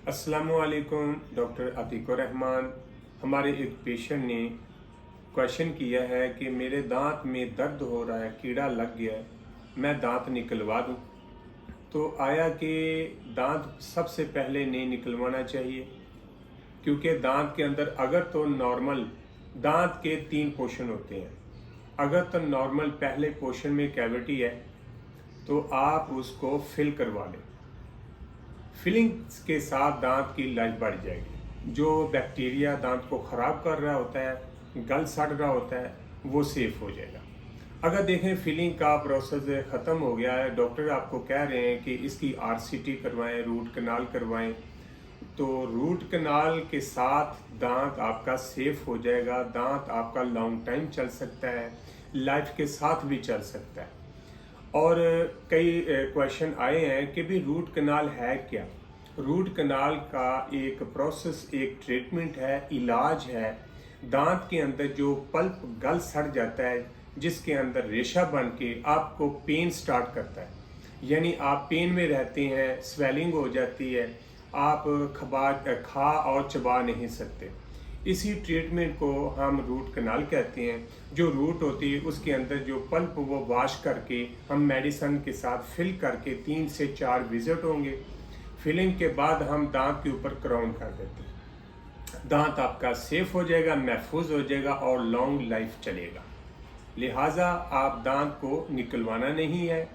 अस्सलामुअलैकुम। डॉक्टर अतीकुर्रहमान। हमारे एक पेशेंट ने क्वेश्चन किया है कि मेरे दांत में दर्द हो रहा है, कीड़ा लग गया है, मैं दांत निकलवा दूं। तो आया कि दांत सबसे पहले नहीं निकलवाना चाहिए, क्योंकि दांत के अंदर अगर तो नॉर्मल दांत के 3 पोर्शन होते हैं। अगर तो नॉर्मल पहले पोर्शन में कैविटी है तो आप उसको फिल करवा लें। फिलिंग के साथ दांत की लाइफ बढ़ जाएगी। जो बैक्टीरिया दांत को ख़राब कर रहा होता है, गल सड़ रहा होता है, वो सेफ हो जाएगा। अगर देखें फिलिंग का प्रोसेस ख़त्म हो गया है, डॉक्टर आपको कह रहे हैं कि इसकी आरसीटी करवाएं, रूट कनाल करवाएं, तो रूट कनाल के साथ दांत आपका सेफ हो जाएगा। दांत आपका लॉन्ग टाइम चल सकता है, लाइफ के साथ भी चल सकता है। और कई क्वेश्चन आए हैं कि भी रूट कनाल है क्या। रूट कनाल का एक प्रोसेस, एक ट्रीटमेंट है, इलाज है। दांत के अंदर जो पल्प गल सड़ जाता है, जिसके अंदर रेशा बन के आपको पेन स्टार्ट करता है, यानी आप पेन में रहते हैं, स्वेलिंग हो जाती है, आप खा और चबा नहीं सकते। इसी ट्रीटमेंट को हम रूट कनाल कहते हैं। जो रूट होती है उसके अंदर जो पल्प वो वॉश करके हम मेडिसिन के साथ फिल करके 3 से 4 विजिट होंगे। फिलिंग के बाद हम दांत के ऊपर क्राउन कर देते हैं। दांत आपका सेफ हो जाएगा, महफूज हो जाएगा और लॉन्ग लाइफ चलेगा। लिहाजा आप दांत को निकलवाना नहीं है।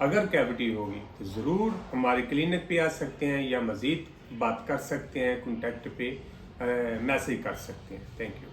अगर कैविटी होगी तो ज़रूर हमारे क्लिनिक पे आ सकते हैं या मज़ीद बात कर सकते हैं, कॉन्टैक्ट पे मैसेज कर सकते हैं। Thank you.